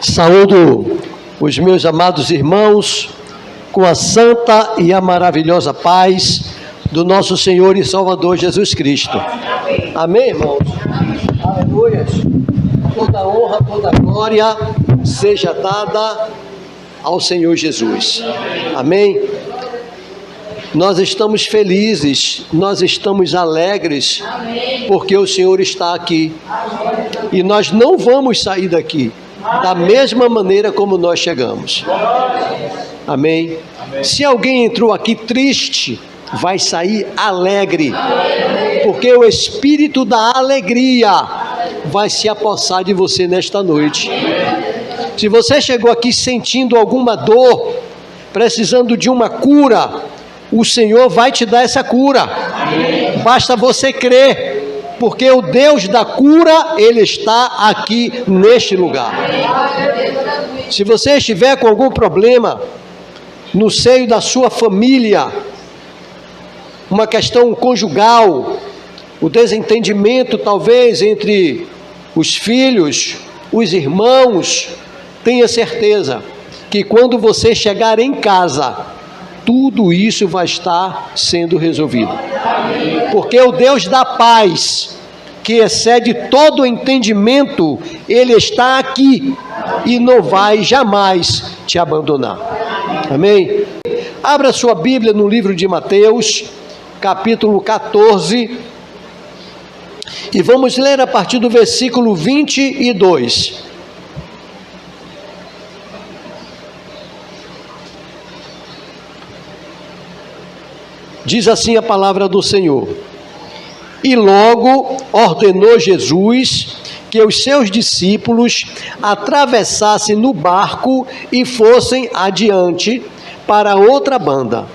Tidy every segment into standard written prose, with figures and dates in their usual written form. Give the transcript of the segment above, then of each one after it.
Saúdo os meus amados irmãos com a santa e a maravilhosa paz do nosso Senhor e Salvador Jesus Cristo. Amém, irmãos? Aleluia. Toda honra, toda glória seja dada ao Senhor Jesus. Amém? Nós estamos felizes, nós estamos alegres, porque o Senhor está aqui. E nós não vamos sair daqui da mesma maneira como nós chegamos. Amém? Se alguém entrou aqui triste, vai sair alegre, porque o Espírito da alegria vai se apossar de você nesta noite. Se você chegou aqui sentindo alguma dor, precisando de uma cura, o Senhor vai te dar essa cura. Basta você crer, porque o Deus da cura, Ele está aqui neste lugar. Se você estiver com algum problema no seio da sua família, uma questão conjugal, o desentendimento talvez entre os filhos, os irmãos, tenha certeza que quando você chegar em casa, tudo isso vai estar sendo resolvido. Porque o Deus da paz, que excede todo o entendimento, Ele está aqui e não vai jamais te abandonar. Amém? Abra sua Bíblia no livro de Mateus, capítulo 14, e vamos ler a partir do versículo 22. Diz assim a palavra do Senhor: E logo ordenou Jesus que os seus discípulos atravessassem no barco e fossem adiante para outra banda,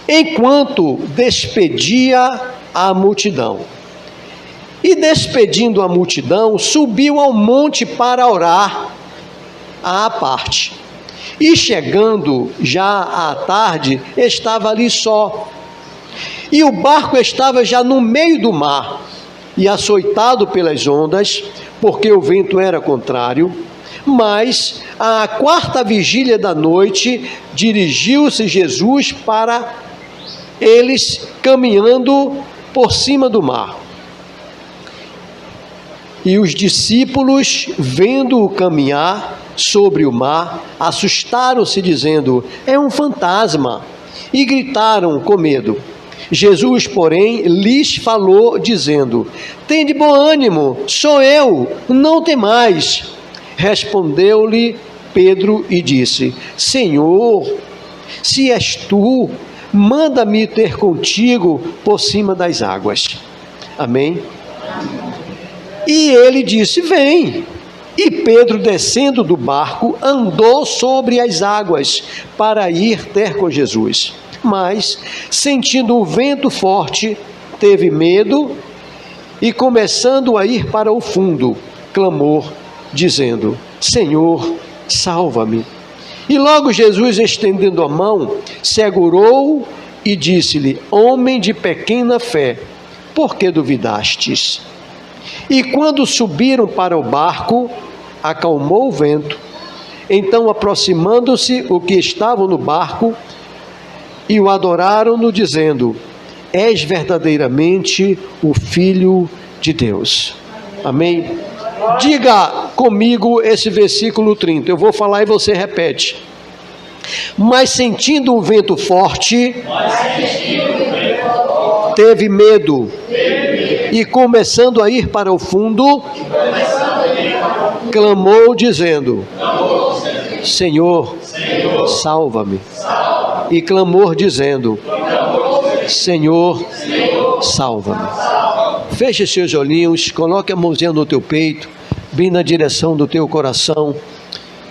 enquanto despedia a multidão. E despedindo a multidão, subiu ao monte para orar à parte. E chegando já à tarde, estava ali só. E o barco estava já no meio do mar, e açoitado pelas ondas, porque o vento era contrário. Mas, à quarta vigília da noite, dirigiu-se Jesus para eles, caminhando por cima do mar. E os discípulos, vendo-o caminhar sobre o mar, assustaram-se, dizendo: é um fantasma, e gritaram com medo. Jesus, porém, lhes falou, dizendo: tende bom ânimo, sou eu, não temais. Respondeu-lhe Pedro e disse: Senhor, se és tu, manda-me ter contigo por cima das águas. Amém? E ele disse: vem. E Pedro, descendo do barco, andou sobre as águas para ir ter com Jesus. Mas, sentindo um vento forte, teve medo e, começando a ir para o fundo, clamou, dizendo: Senhor, salva-me. E logo Jesus, estendendo a mão, segurou-o e disse-lhe: homem de pequena fé, por que duvidastes? E quando subiram para o barco, acalmou o vento. Então, aproximando-se o que estavam no barco, e o adoraram-no, dizendo: és verdadeiramente o Filho de Deus. Amém? Diga comigo esse versículo 30. Eu vou falar e você repete. Mas sentindo um vento forte, teve medo. E começando a ir para o fundo, clamou dizendo: Senhor, salva-me. E clamou dizendo: Senhor, salva-me. Feche seus olhinhos, coloque a mãozinha no teu peito, bem na direção do teu coração,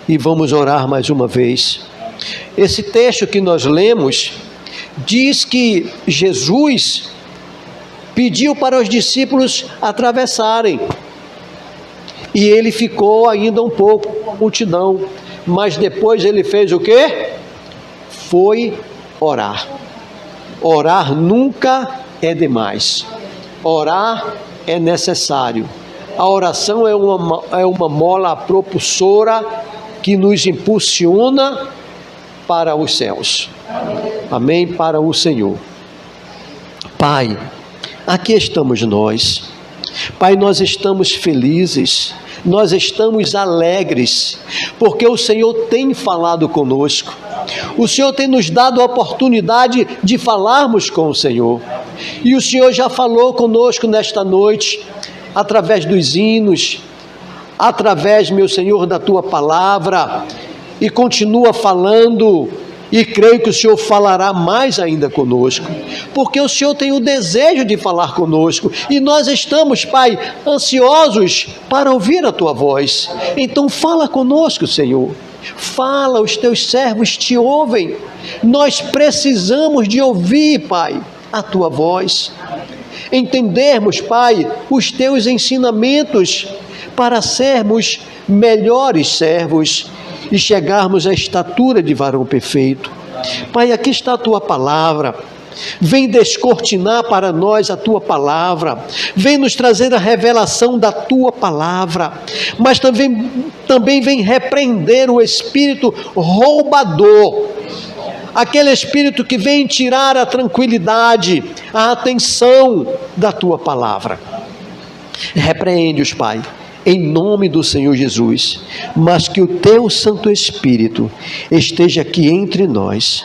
e vamos orar mais uma vez. Esse texto que nós lemos diz que Jesus pediu para os discípulos atravessarem, e ele ficou ainda um pouco com a multidão, mas depois ele fez o quê? Foi orar. Orar nunca é demais. Orar é necessário. A oração é uma mola propulsora que nos impulsiona para os céus. Amém? Para o Senhor. Pai, aqui estamos nós. Pai, nós estamos felizes, nós estamos alegres, porque o Senhor tem falado conosco. O Senhor tem nos dado a oportunidade de falarmos com o Senhor. E o Senhor já falou conosco nesta noite, através dos hinos, através, meu Senhor, da Tua palavra, e continua falando, e creio que o Senhor falará mais ainda conosco, porque o Senhor tem o desejo de falar conosco, e nós estamos, Pai, ansiosos para ouvir a Tua voz. Então fala conosco, Senhor. Fala, os Teus servos te ouvem. Nós precisamos de ouvir, Pai, a Tua voz. Entendermos, Pai, os Teus ensinamentos para sermos melhores servos e chegarmos à estatura de varão perfeito. Pai, aqui está a Tua palavra. Vem descortinar para nós a Tua palavra, vem nos trazer a revelação da Tua palavra, mas também vem repreender o espírito roubador, aquele espírito que vem tirar a tranquilidade, a atenção da Tua palavra. Repreende-os, Pai, em nome do Senhor Jesus, mas que o Teu Santo Espírito esteja aqui entre nós.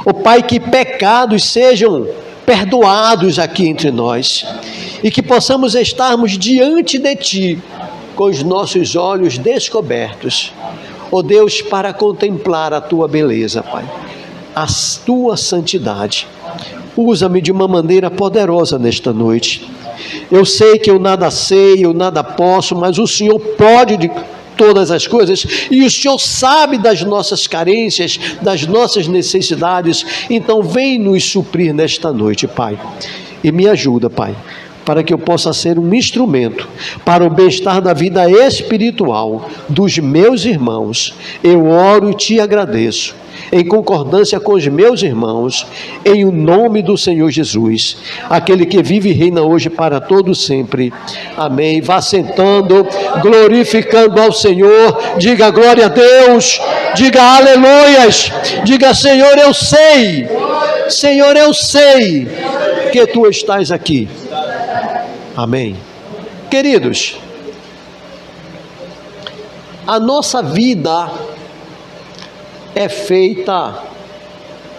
Ó Pai, que pecados sejam perdoados aqui entre nós, e que possamos estarmos diante de Ti, com os nossos olhos descobertos, ó Deus, para contemplar a Tua beleza, Pai, a Tua santidade. Usa-me de uma maneira poderosa nesta noite. Eu sei que eu nada sei, eu nada posso, mas o Senhor pode de todas as coisas, e o Senhor sabe das nossas carências, das nossas necessidades. Então vem nos suprir nesta noite, Pai, e me ajuda, Pai, para que eu possa ser um instrumento para o bem-estar da vida espiritual dos meus irmãos. Eu oro e Te agradeço, em concordância com os meus irmãos, em o nome do Senhor Jesus, aquele que vive e reina hoje para todo sempre. Amém. Vá sentando, glorificando ao Senhor. Diga glória a Deus, diga aleluias, diga Senhor, eu sei, Senhor, eu sei que Tu estás aqui. Amém. Queridos, a nossa vida é feita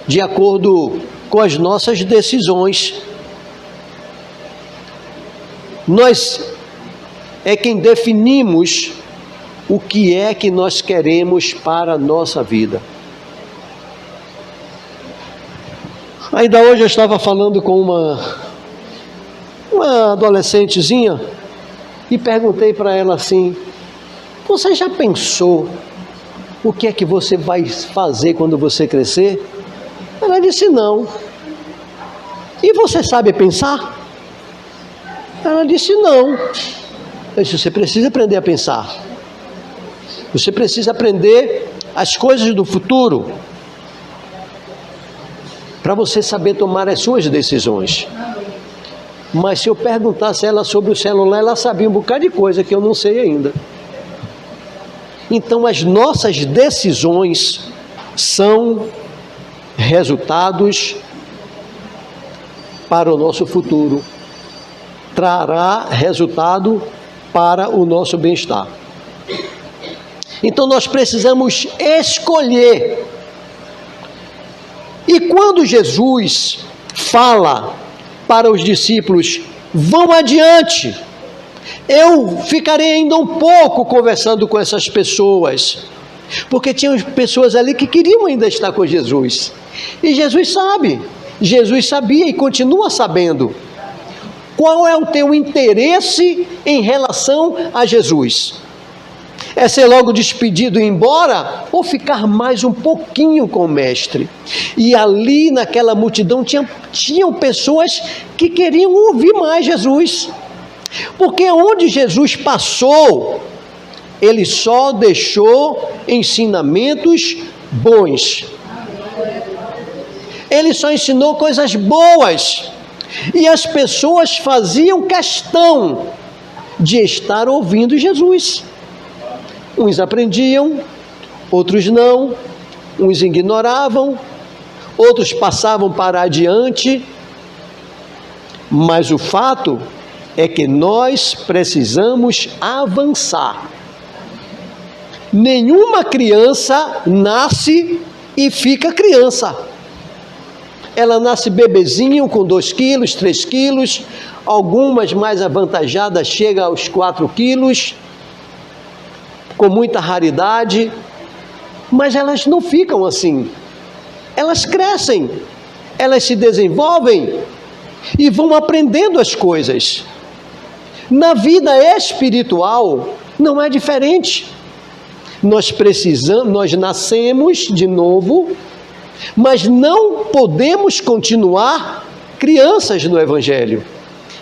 de acordo com as nossas decisões. Nós é quem definimos o que é que nós queremos para a nossa vida. Ainda hoje eu estava falando com uma adolescentezinha e perguntei para ela assim: você já pensou o que é que você vai fazer quando você crescer? Ela disse não. E você sabe pensar? Ela disse não. Eu disse: você precisa aprender a pensar. Você precisa aprender as coisas do futuro, para você saber tomar as suas decisões. Mas se eu perguntasse a ela sobre o celular, ela sabia um bocado de coisa que eu não sei ainda. Então as nossas decisões são resultados para o nosso futuro. Trará resultado para o nosso bem-estar. Então nós precisamos escolher. E quando Jesus fala para os discípulos: vão adiante, eu ficarei ainda um pouco conversando com essas pessoas, porque tinham pessoas ali que queriam ainda estar com Jesus, e Jesus sabe, Jesus sabia e continua sabendo. Qual é o teu interesse em relação a Jesus? É ser logo despedido e ir embora, ou ficar mais um pouquinho com o mestre? E ali naquela multidão tinham pessoas que queriam ouvir mais Jesus, porque onde Jesus passou, Ele só deixou ensinamentos bons. Ele só ensinou coisas boas. E as pessoas faziam questão de estar ouvindo Jesus. Uns aprendiam, outros não, uns ignoravam, outros passavam para adiante. Mas o fato é que nós precisamos avançar. Nenhuma criança nasce e fica criança. Ela nasce bebezinho com 2 quilos, 3 quilos, algumas mais avantajadas chegam aos 4 quilos, com muita raridade, mas elas não ficam assim. Elas crescem, elas se desenvolvem e vão aprendendo as coisas. Na vida espiritual não é diferente. Nós nascemos de novo, mas não podemos continuar crianças no Evangelho.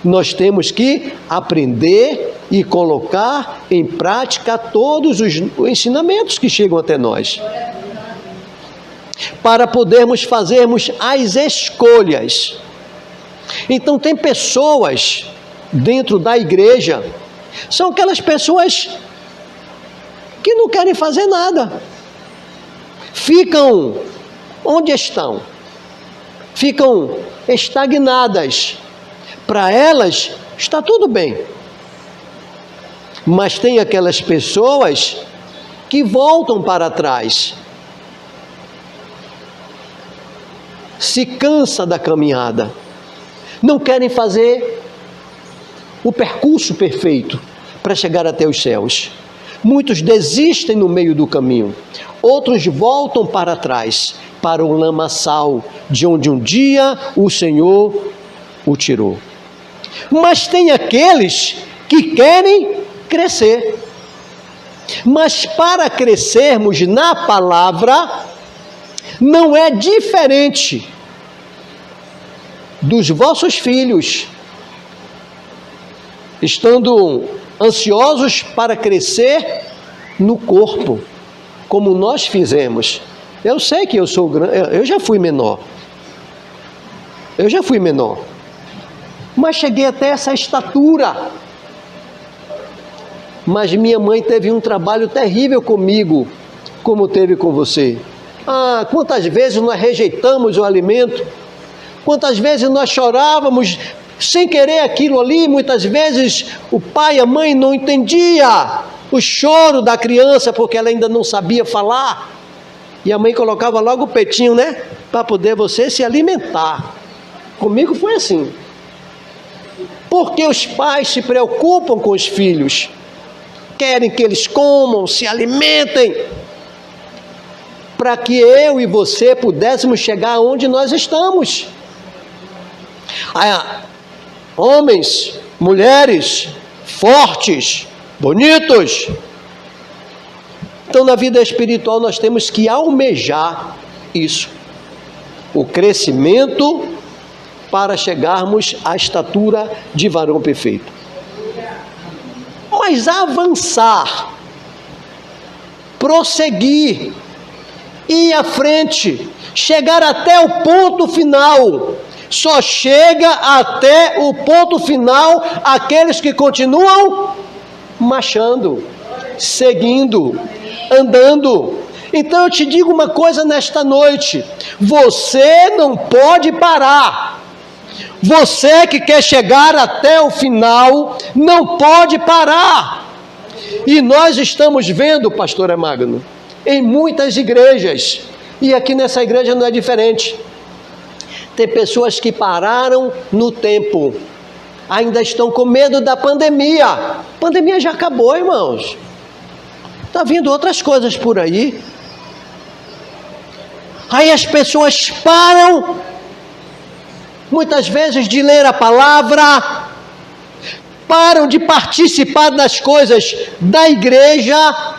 Nós temos que aprender e colocar em prática todos os ensinamentos que chegam até nós, para podermos fazermos as escolhas. Então tem pessoas dentro da igreja, são aquelas pessoas que não querem fazer nada, ficam onde estão, ficam estagnadas. Para elas está tudo bem, mas tem aquelas pessoas que voltam para trás, se cansa da caminhada, não querem fazer o percurso perfeito para chegar até os céus. Muitos desistem no meio do caminho, outros voltam para trás, para o lamaçal, de onde um dia o Senhor o tirou. Mas tem aqueles que querem crescer. Mas para crescermos na palavra, não é diferente dos vossos filhos, estando ansiosos para crescer no corpo, como nós fizemos. Eu sei que eu já fui menor, mas cheguei até essa estatura. Mas minha mãe teve um trabalho terrível comigo, como teve com você. Quantas vezes nós rejeitamos o alimento, quantas vezes nós chorávamos sem querer aquilo ali. Muitas vezes o pai e a mãe não entendiam o choro da criança, porque ela ainda não sabia falar, e a mãe colocava logo o peitinho, né, para poder você se alimentar. Comigo foi assim, porque os pais se preocupam com os filhos, querem que eles comam, se alimentem, para que eu e você pudéssemos chegar onde nós estamos. Homens, mulheres, fortes, bonitos. Então, na vida espiritual, nós temos que almejar isso, o crescimento, para chegarmos à estatura de varão perfeito. Mas avançar, prosseguir, ir à frente, chegar até o ponto final, só chega até o ponto final aqueles que continuam marchando, seguindo, andando. Então eu te digo uma coisa nesta noite: você não pode parar. Você que quer chegar até o final, não pode parar. E nós estamos vendo, pastor Magno, em muitas igrejas, e aqui nessa igreja não é diferente. Tem pessoas que pararam no tempo, ainda estão com medo da pandemia. A pandemia já acabou, irmãos. Está vindo outras coisas por aí. Aí as pessoas param, muitas vezes, de ler a palavra, param de participar das coisas da igreja,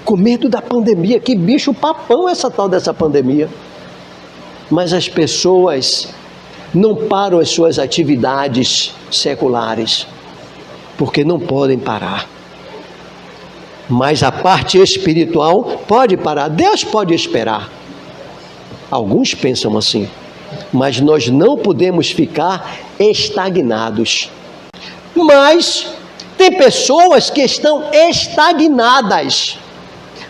com medo da pandemia. Que bicho papão essa tal dessa pandemia. Mas as pessoas não param as suas atividades seculares, porque não podem parar. Mas a parte espiritual pode parar. Deus pode esperar. Alguns pensam assim. mas nós não podemos ficar estagnados. Mas tem pessoas que estão estagnadas,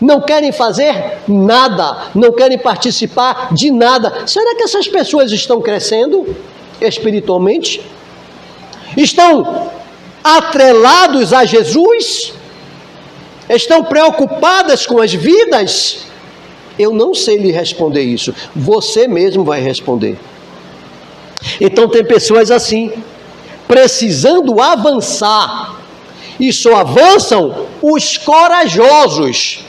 não querem fazer nada, não querem participar de nada. Será que essas pessoas estão crescendo espiritualmente? Estão atrelados a Jesus? Estão preocupadas com as vidas? Eu não sei lhe responder isso. Você mesmo vai responder. Então tem pessoas assim, precisando avançar. E só avançam os corajosos.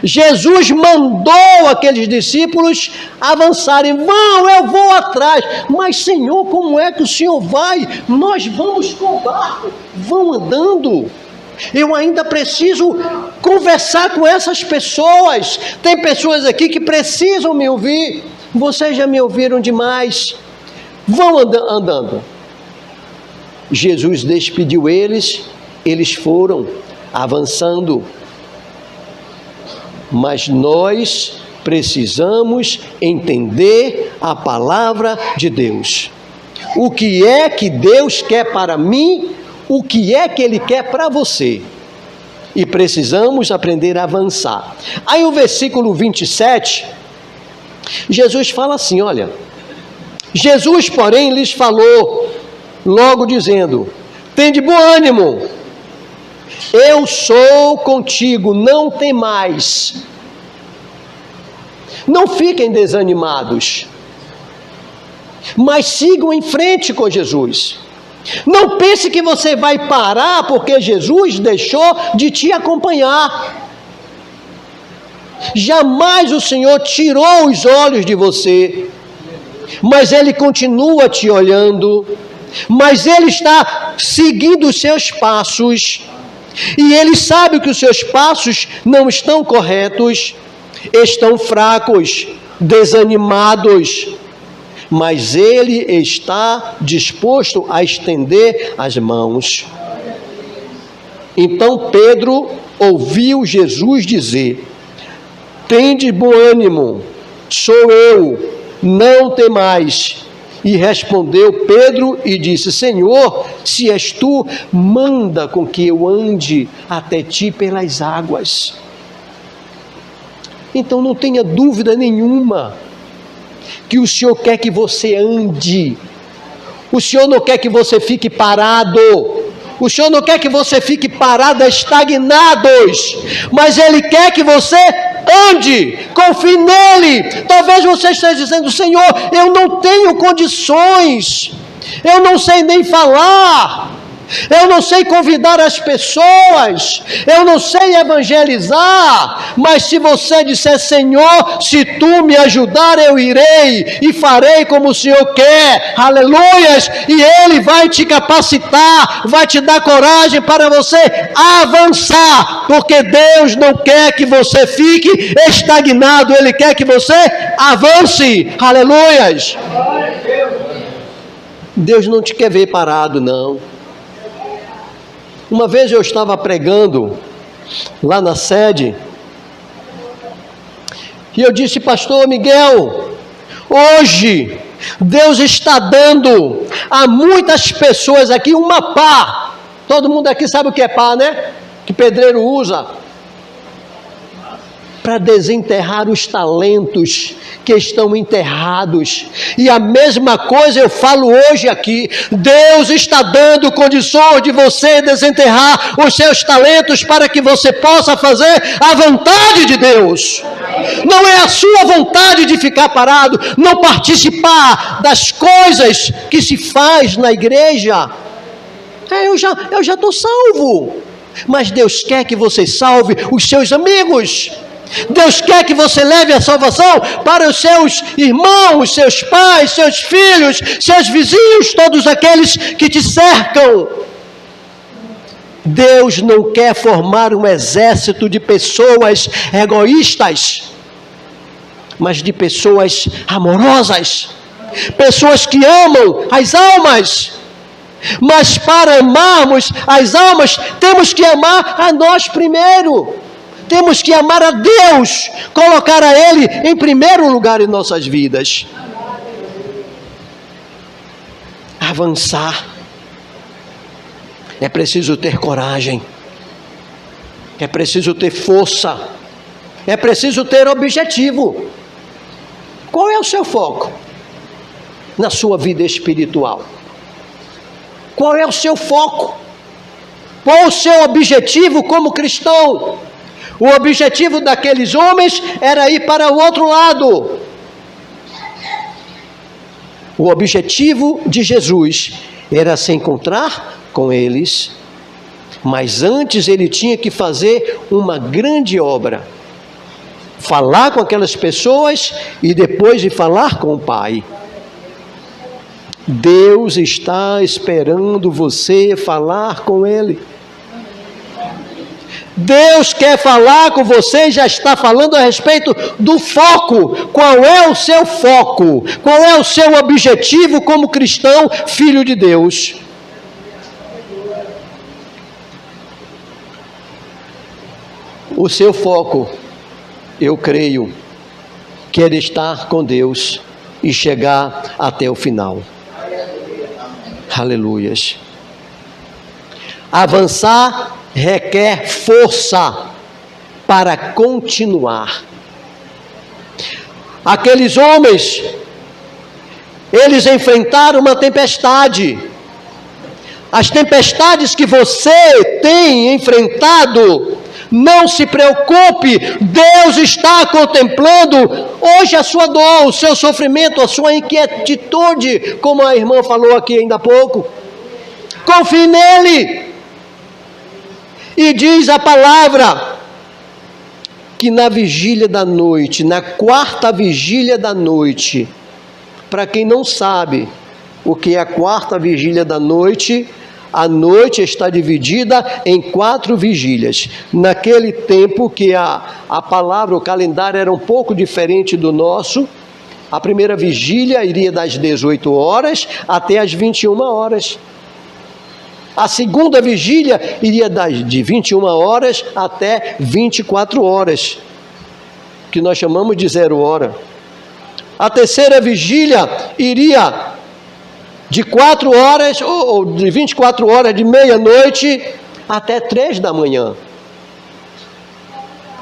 Jesus mandou aqueles discípulos avançarem. Vão, eu vou atrás. Mas Senhor, como é que o Senhor vai? Nós vamos com o barco. Vão andando. Eu ainda preciso conversar com essas pessoas. Tem pessoas aqui que precisam me ouvir. Vocês já me ouviram demais. Vão andando. Jesus despediu eles. Eles foram avançando. Mas nós precisamos entender a palavra de Deus. O que é que Deus quer para mim? O que é que Ele quer para você? E precisamos aprender a avançar. Aí o versículo 27, Jesus fala assim, olha. Jesus, porém, lhes falou, logo dizendo, tende bom ânimo, eu sou contigo, não temais. Não fiquem desanimados, mas sigam em frente com Jesus. Não pense que você vai parar porque Jesus deixou de te acompanhar. Jamais o Senhor tirou os olhos de você, mas Ele continua te olhando, mas Ele está seguindo os seus passos, e Ele sabe que os seus passos não estão corretos, estão fracos, desanimados, mas Ele está disposto a estender as mãos. Então Pedro ouviu Jesus dizer, tende bom ânimo, sou eu, não temais. E respondeu Pedro e disse, Senhor, se és tu, manda com que eu ande até ti pelas águas. Então não tenha dúvida nenhuma que o Senhor quer que você ande. O Senhor não quer que você fique parado. O Senhor não quer que você fique parado, estagnados. Mas Ele quer que você ande, confie nele. Talvez você esteja dizendo, Senhor, eu não tenho condições. Eu não sei nem falar. Eu não sei convidar as pessoas, eu não sei evangelizar, mas se você disser, Senhor, se tu me ajudar, eu irei e farei como o Senhor quer, aleluias, e Ele vai te capacitar, vai te dar coragem para você avançar, porque Deus não quer que você fique estagnado, Ele quer que você avance, aleluias. Deus não te quer ver parado, não. Uma vez eu estava pregando lá na sede e eu disse, pastor Miguel, hoje Deus está dando a muitas pessoas aqui uma pá. Todo mundo aqui sabe o que é pá, né? Que pedreiro usa para desenterrar os talentos que estão enterrados. E a mesma coisa eu falo hoje aqui. Deus está dando condições de você desenterrar os seus talentos para que você possa fazer a vontade de Deus. Não é a sua vontade de ficar parado, não participar das coisas que se faz na igreja. Eu já estou salvo. Mas Deus quer que você salve os seus amigos. Deus quer que você leve a salvação para os seus irmãos, seus pais, seus filhos, seus vizinhos, todos aqueles que te cercam. Deus não quer formar um exército de pessoas egoístas, mas de pessoas amorosas, pessoas que amam as almas. Mas para amarmos as almas, temos que amar a nós primeiro. Temos que amar a Deus, colocar a Ele em primeiro lugar em nossas vidas. avançar, é preciso ter coragem, é preciso ter força, é preciso ter objetivo. Qual é o seu foco na sua vida espiritual? Qual é o seu foco? Qual é o seu objetivo como cristão? O objetivo daqueles homens era ir para o outro lado. O objetivo de Jesus era se encontrar com eles, mas antes ele tinha que fazer uma grande obra. Falar com aquelas pessoas e depois de falar com o Pai. Deus está esperando você falar com Ele. Deus quer falar com você e já está falando a respeito do foco. Qual é o seu foco? Qual é o seu objetivo como cristão, filho de Deus? O seu foco, eu creio, quer estar com Deus e chegar até o final. Aleluias. Avançar requer força para continuar. Aqueles homens, eles enfrentaram uma tempestade. As tempestades que você tem enfrentado, não se preocupe, Deus está contemplando hoje a sua dor, o seu sofrimento, a sua inquietude, como a irmã falou aqui ainda há pouco. Confie nele. E diz a palavra que na vigília da noite, na quarta vigília da noite, para quem não sabe o que é a quarta vigília da noite, a noite está dividida em 4 vigílias. Naquele tempo que a palavra, o calendário era um pouco diferente do nosso, a primeira vigília iria das 18 horas até as 21 horas. A segunda vigília iria de 21 horas até 24 horas, que nós chamamos de 0 hora. A terceira vigília iria de 4 horas, ou de 24 horas, de meia-noite até 3 da manhã.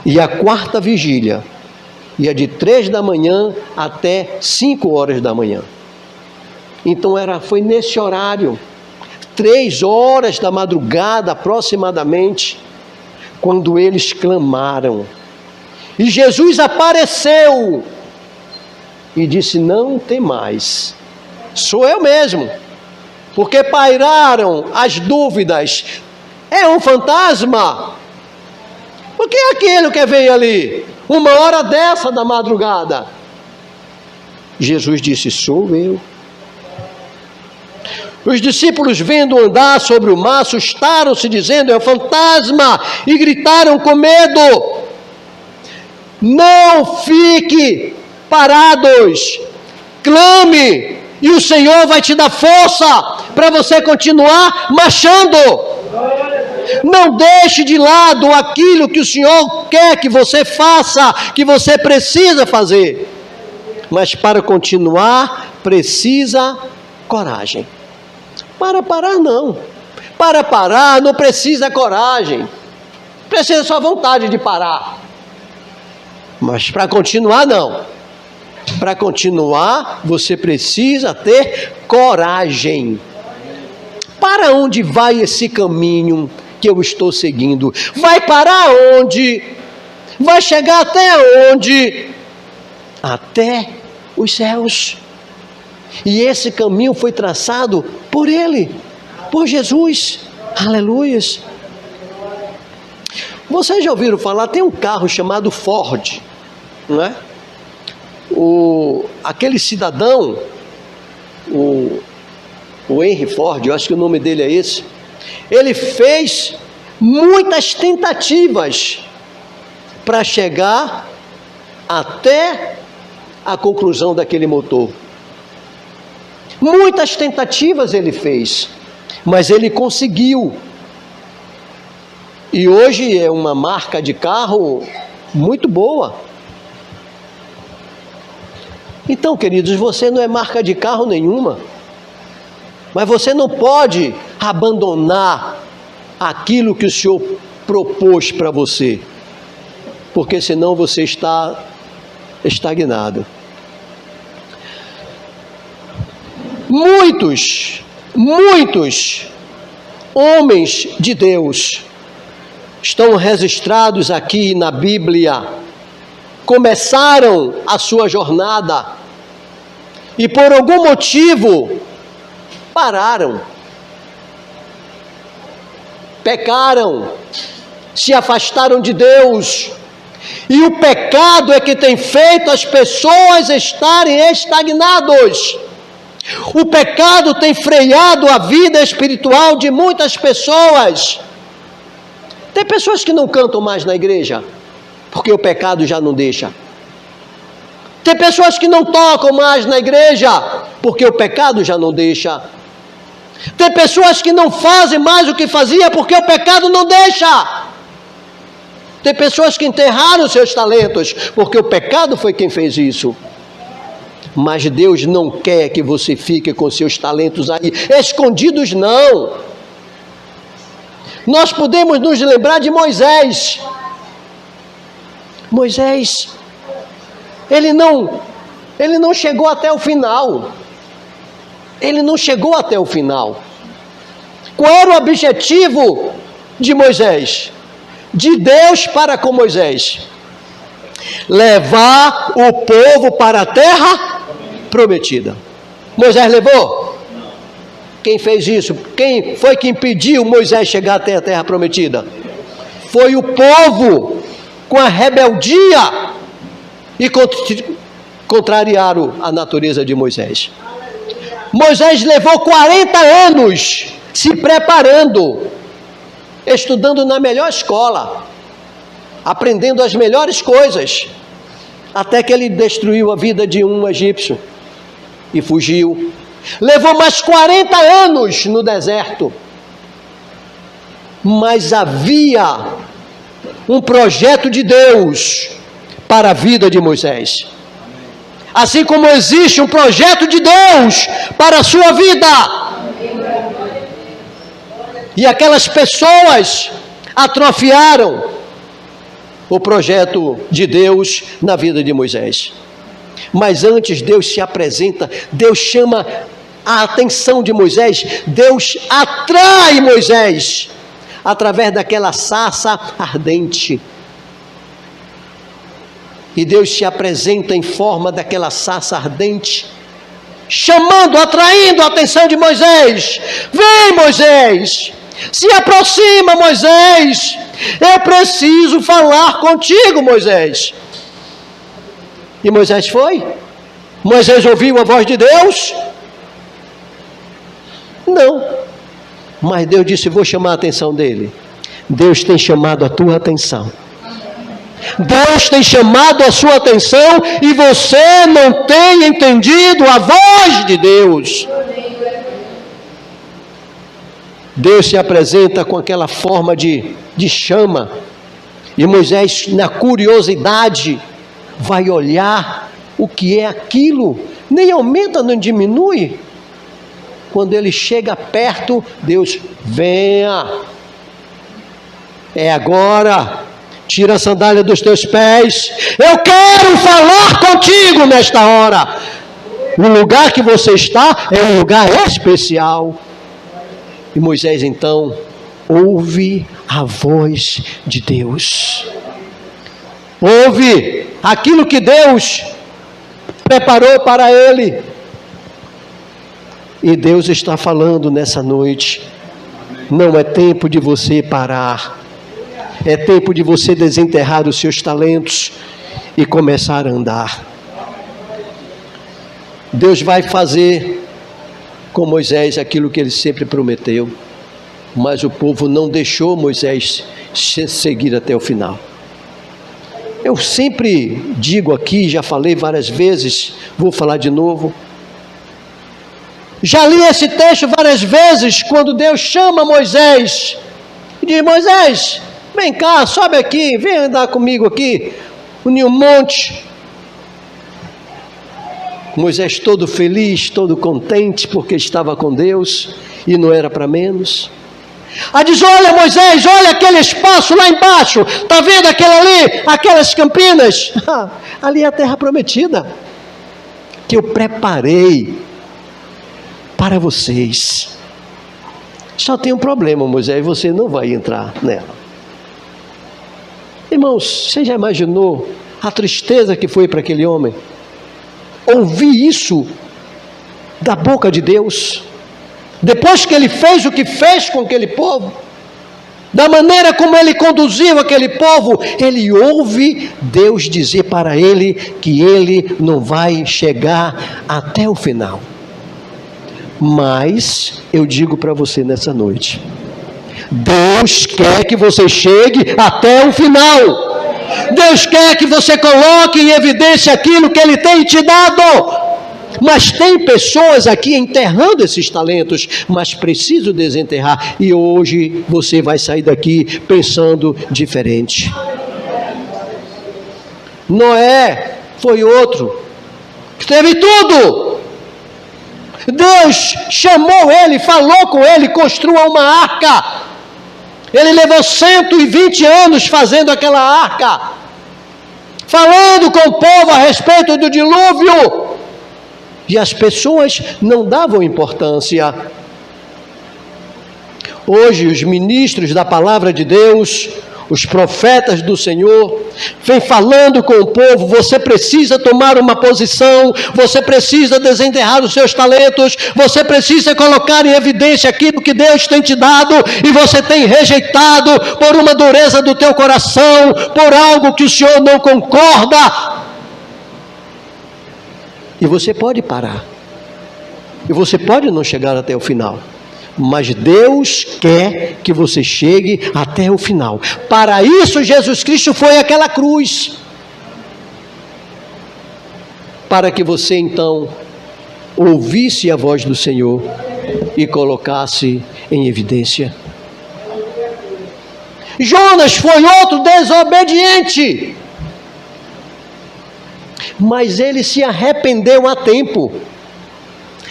E a quarta vigília ia de 3 da manhã até 5 horas da manhã. Então foi nesse horário, 3 horas da madrugada aproximadamente, quando eles clamaram. E Jesus apareceu e disse: não tem mais. Sou eu mesmo, porque pairaram as dúvidas. É um fantasma? O que é aquilo que veio ali? 1h dessa da madrugada. Jesus disse: sou eu. Os discípulos, vendo andar sobre o mar, assustaram-se, dizendo: é um fantasma, e gritaram com medo. Não fique parados, clame, e o Senhor vai te dar força para você continuar marchando. Não deixe de lado aquilo que o Senhor quer que você faça, que você precisa fazer. Mas para continuar, precisa coragem. Para parar, não. Para parar, não precisa coragem. Precisa só vontade de parar. Mas para continuar, não. Para continuar, você precisa ter coragem. Para onde vai esse caminho que eu estou seguindo? Vai parar onde? Vai chegar até onde? Até os céus. E esse caminho foi traçado por Ele, por Jesus. Aleluias. Vocês já ouviram falar? Tem um carro chamado Ford, não é? Aquele cidadão, o Henry Ford, eu acho que o nome dele é esse, ele fez muitas tentativas para chegar até a conclusão daquele motor. Muitas tentativas ele fez, mas ele conseguiu. E hoje é uma marca de carro muito boa. Então, queridos, você não é marca de carro nenhuma. Mas você não pode abandonar aquilo que o Senhor propôs para você, porque senão você está estagnado. Muitos homens de Deus estão registrados aqui na Bíblia, começaram a sua jornada e por algum motivo pararam, pecaram, se afastaram de Deus, e o pecado é que tem feito as pessoas estarem estagnados. O pecado tem freado a vida espiritual de muitas pessoas. Tem pessoas que não cantam mais na igreja, porque o pecado já não deixa. Tem pessoas que não tocam mais na igreja, porque o pecado já não deixa. Tem pessoas que não fazem mais o que fazia, porque o pecado não deixa. Tem pessoas que enterraram seus talentos, porque o pecado foi quem fez isso. Mas Deus não quer que você fique com seus talentos aí escondidos, não. Nós podemos nos lembrar de Moisés. Moisés, ele não chegou até o final. Ele não chegou até o final. Qual era o objetivo de Moisés? De Deus para com Moisés? Levar o povo para a terra prometida. Moisés levou? Quem fez isso? Quem foi que impediu Moisés chegar até a terra prometida? Foi o povo, com a rebeldia, e contrariaram a natureza de Moisés. Moisés levou 40 anos se preparando, estudando na melhor escola, aprendendo as melhores coisas, até que ele destruiu a vida de um egípcio e fugiu. Levou mais 40 anos no deserto, mas havia um projeto de Deus para a vida de Moisés. Assim como existe um projeto de Deus para a sua vida. E aquelas pessoas atrofiaram o projeto de Deus na vida de Moisés. Mas antes Deus se apresenta, Deus chama a atenção de Moisés, Deus atrai Moisés através daquela sarça ardente. E Deus se apresenta em forma daquela sarça ardente, chamando, atraindo a atenção de Moisés. Vem, Moisés, se aproxima, Moisés, eu preciso falar contigo, Moisés. E Moisés foi? Moisés ouviu a voz de Deus? Não. Mas Deus disse, vou chamar a atenção dele. Deus tem chamado a tua atenção. Deus tem chamado a sua atenção e você não tem entendido a voz de Deus. Deus se apresenta com aquela forma de chama, e Moisés, na curiosidade, vai olhar o que é aquilo, nem aumenta, nem diminui. Quando ele chega perto, Deus, venha, é agora, tira a sandália dos teus pés, eu quero falar contigo nesta hora. O lugar que você está é um lugar especial. E Moisés então ouve a voz de Deus, ouve aquilo que Deus preparou para ele. E Deus está falando nessa noite, não é tempo de você parar, é tempo de você desenterrar os seus talentos e começar a andar. Deus vai fazer com Moisés aquilo que ele sempre prometeu, mas o povo não deixou Moisés seguir até o final. Eu sempre digo aqui, já falei várias vezes, vou falar de novo. Já li esse texto várias vezes, quando Deus chama Moisés e diz, Moisés, vem cá, sobe aqui, vem andar comigo aqui, unir um monte. Moisés todo feliz, todo contente, porque estava com Deus, e não era para menos. Aí diz: olha Moisés, olha aquele espaço lá embaixo, está vendo aquele ali, aquelas campinas? Ali é a terra prometida, que eu preparei para vocês. Só tem um problema, Moisés, você não vai entrar nela. Irmãos, você já imaginou a tristeza que foi para aquele homem? Ouvir isso da boca de Deus, depois que ele fez o que fez com aquele povo, da maneira como ele conduziu aquele povo, ele ouve Deus dizer para ele que ele não vai chegar até o final. Mas eu digo para você nessa noite, Deus quer que você chegue até o final. Deus quer que você coloque em evidência aquilo que Ele tem te dado. Mas tem pessoas aqui enterrando esses talentos, mas preciso desenterrar. E hoje você vai sair daqui pensando diferente. Noé foi outro que teve tudo. Deus chamou ele, falou com ele, construa uma arca. Ele levou 120 anos fazendo aquela arca, falando com o povo a respeito do dilúvio, e as pessoas não davam importância. Hoje os ministros da palavra de Deus, os profetas do Senhor, vêm falando com o povo: você precisa tomar uma posição, você precisa desenterrar os seus talentos, você precisa colocar em evidência aquilo que Deus tem te dado, e você tem rejeitado por uma dureza do teu coração, por algo que o Senhor não concorda. E você pode parar, e você pode não chegar até o final, mas Deus quer que você chegue até o final. Para isso Jesus Cristo foi àquela cruz, para que você então ouvisse a voz do Senhor e colocasse em evidência. Jonas foi outro desobediente, mas ele se arrependeu a tempo.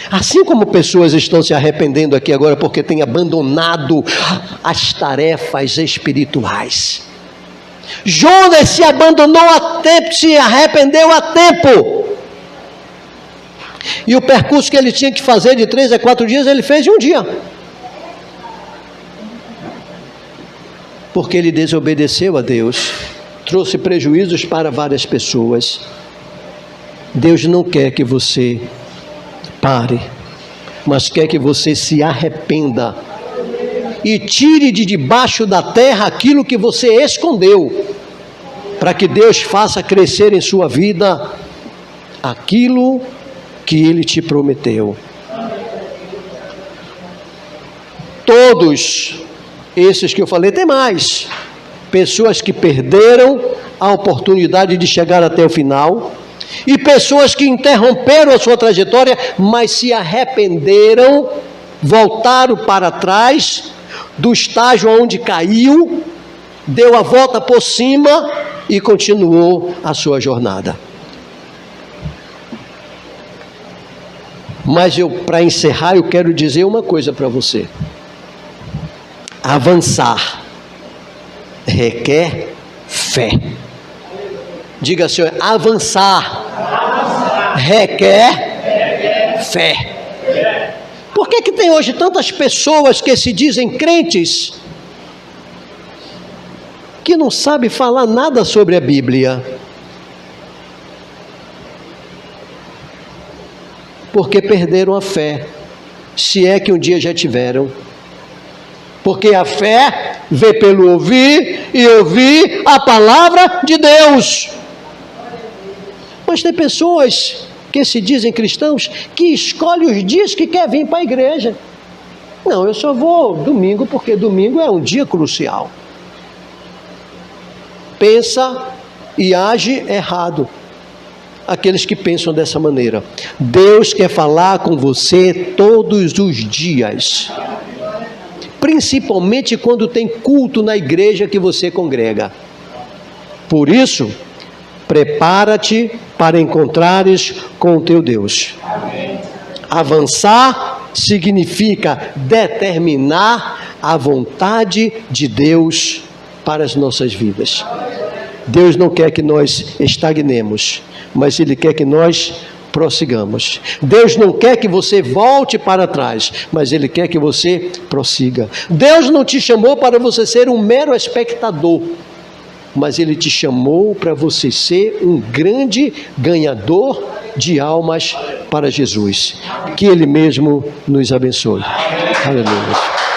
Assim como pessoas estão se arrependendo aqui agora porque têm abandonado as tarefas espirituais. Jonas se abandonou a tempo, se arrependeu a tempo. E o percurso que ele tinha que fazer de 3 a 4 dias, ele fez em um dia. Porque ele desobedeceu a Deus, trouxe prejuízos para várias pessoas. Deus não quer que você pare, mas quer que você se arrependa e tire de debaixo da terra aquilo que você escondeu, para que Deus faça crescer em sua vida aquilo que Ele te prometeu. Todos esses que eu falei, tem mais pessoas que perderam a oportunidade de chegar até o final, e pessoas que interromperam a sua trajetória, mas se arrependeram, voltaram para trás do estágio onde caiu, deu a volta por cima e continuou a sua jornada. Mas para encerrar, eu quero dizer uma coisa para você. Avançar requer fé. Diga assim: avançar requer fé. Por que tem hoje tantas pessoas que se dizem crentes, que não sabem falar nada sobre a Bíblia? Porque perderam a fé, se é que um dia já tiveram. Porque a fé vê pelo ouvir, e ouvir a palavra de Deus. Mas tem pessoas que se dizem cristãos, que escolhem os dias que quer vir para a igreja. Não, eu só vou domingo, porque domingo é um dia crucial. Pensa e age errado aqueles que pensam dessa maneira. Deus quer falar com você todos os dias, principalmente quando tem culto na igreja que você congrega. Por isso, Prepara-te para encontrares com o teu Deus. Avançar significa determinar a vontade de Deus para as nossas vidas. Deus não quer que nós estagnemos, mas Ele quer que nós prossigamos. Deus não quer que você volte para trás, mas Ele quer que você prossiga. Deus não te chamou para você ser um mero espectador, mas Ele te chamou para você ser um grande ganhador de almas para Jesus. Que Ele mesmo nos abençoe. Aleluia.